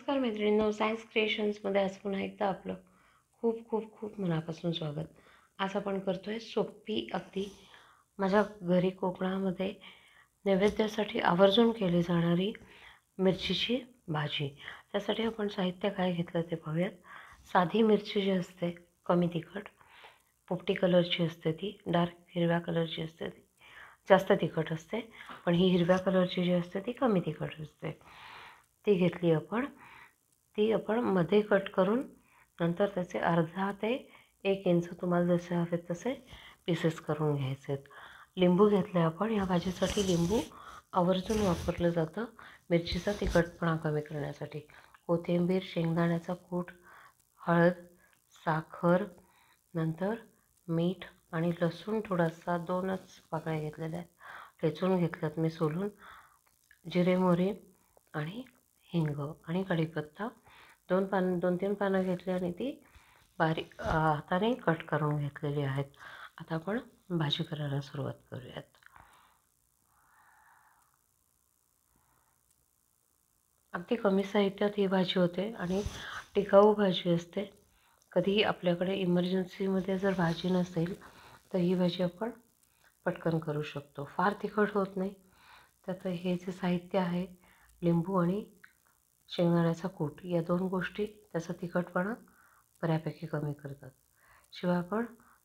नमस्कार मैत्रिणींनो, सायन्स क्रिएशन्समध्ये आज पुन्हा एकदा आपलं खूप खूप खूप मनापासून स्वागत. आज आपण करतो आहे सोपी अगदी माझ्या घरी कोकणामध्ये नैवेद्यासाठी आवर्जून केली जाणारी मिरचीची भाजी. त्यासाठी आपण साहित्य काय घेतलं ते पाहूयात. साधी मिरची जी असते कमी तिखट, पोपटी कलरची असते, ती डार्क हिरव्या कलरची असते, ती जास्त तिखट असते. पण ही हिरव्या कलरची जी असते ती कमी तिखट असते. ती घेतली आपण. ती आपण मध्ये कट करून नंतर त्याचे अर्धा ते 1 इंच तुम्हाला जसे हवेत तसे पीसेस करून घ्यायचे आहेत. लिंबू घेतले आपण. या भाजीसाठी लिंबू आवर्जून वापरलं जातं मिरचीचा तिखटपणा कमी करण्यासाठी. कोथिंबीर, शेंगदाण्याचा कूट, हळद, साखर, नंतर मीठ आणि लसूण थोडासा 2च पाकळ्या घेतलेल्या आहेत, ठेचून घेतल्यात मी सोलून. जिरे, मोहरी आणि हिंग आणि कढीपत्ता 2-3 पानं घेतली आणि ती बारीक हाताने कट करून घेतलेली आहेत. आता आपण भाजी करायला सुरुवात करूयात. अगदी कमी साहित्यात ही भाजी होते आणि टिकाऊ भाजी असते. कधीही आपल्याकडे इमर्जन्सीमध्ये जर भाजी नसेल तर ही भाजी आपण पटकन करू शकतो. फार तिखट होत नाही. त्यात हे जे साहित्य आहे, लिंबू आणि शेंगदाण्याचा कूट, या 2 गोष्टी त्याचा तिखटपणा बऱ्यापैकी कमी करतात. शिवाय आपण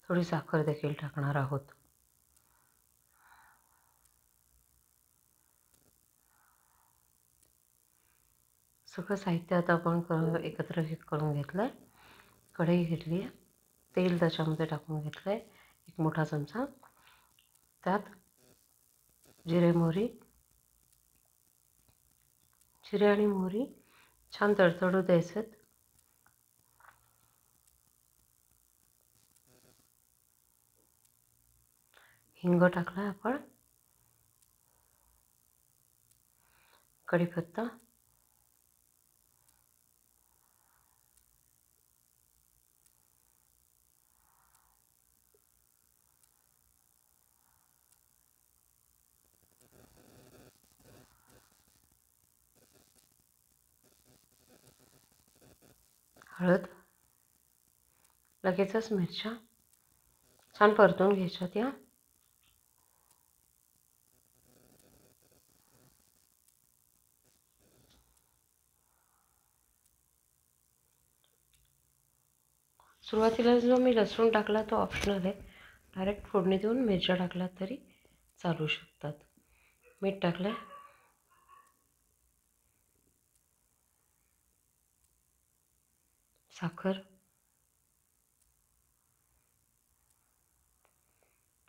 थोडी साखर देखील टाकणार आहोत. सगळं साहित्य आता आपण एकत्र करून घेतलं आहे. कढई घेतली आहे, तेल त्याच्यामध्ये टाकून घेतलं आहे 1 मोठा चमचा. त्यात जिरे आणि मोहरी छान तडतडू द्यायचे. हिंग टाकला आहे आपण. कढीपत्ता, हळद, लगेचच मिरच्या छान परतून घ्यायच्यात. या सुरुवातीला जो मी लसूण टाकला तो ऑप्शनल आहे. डायरेक्ट फोडणी देऊन मिरच्या टाकल्या तरी चालू शकतात. मीठ टाकलं, साखर,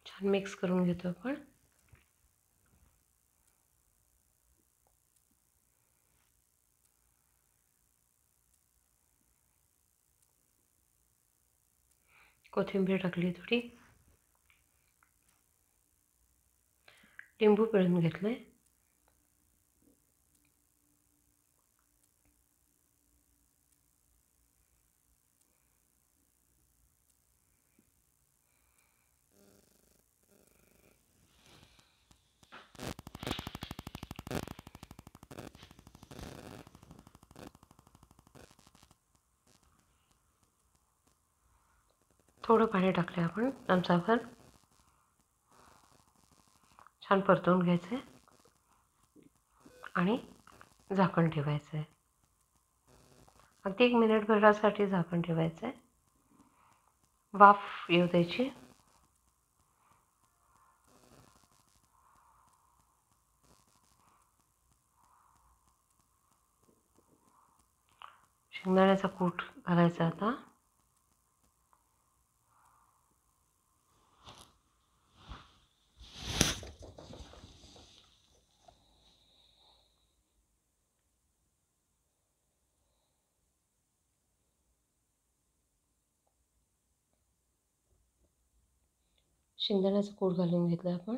छान मिक्स करून घेतो आपण. कोथिंबीर टाकली थोडी. लिंबू पिळून घेतले. थोडं पाणी टाकले आपण चमचाभर. छान परतवून घ्यायचं आहे आणि झाकण ठेवायचं आहे. अगदी 1 मिनिटभरासाठी झाकण ठेवायचं आहे. वाफ येऊ द्यायची. शेंगदाण्याचा कूट घालायचा आता. शेंगदाण्याचा कूट घालून घेतला आपण.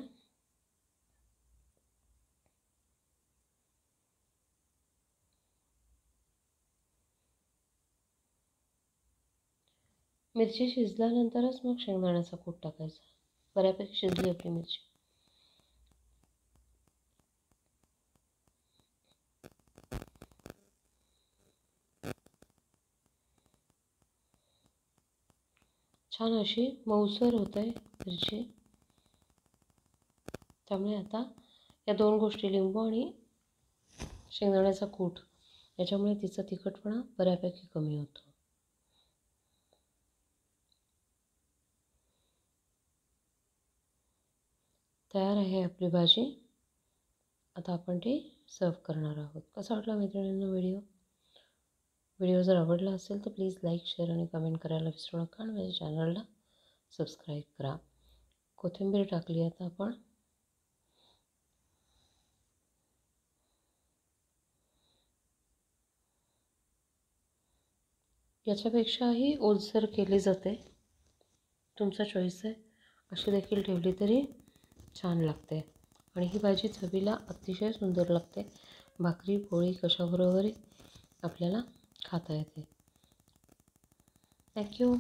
मिरची शिजल्यानंतरच मग शेंगदाण्याचा कूट टाकायचा. बऱ्यापैकी शिजली आपली मिरची. छान अशी मऊसर होते मिरची. त्यामुळे आता या 2 गोष्टी, लिंबू आणि शेंगदाण्याचा कूट, याच्यामुळे तिचा तिखटपणा बऱ्यापैकी कमी होतो. तयार आहे आपली भाजी. आता आपण ती सर्व करणार आहोत. कसा वाटला मैत्रिणींनो व्हिडिओ? व्हिडिओ जर आवडला असेल तर प्लीज लाईक, शेअर आणि कमेंट करायला विसरू नका आणि माझ्या चॅनलला सबस्क्राईब करा. कोथिंबीर टाकली आता आपण. याच्यापेक्षाही ओलसर केली जाते, तुमचा चॉईस आहे. अशी देखील ठेवली तरी छान लागते आणि ही भाजी चवीला अतिशय सुंदर लागते. भाकरी पोळी कशाबरोबरही आपल्याला खाता येते. थँक्यू.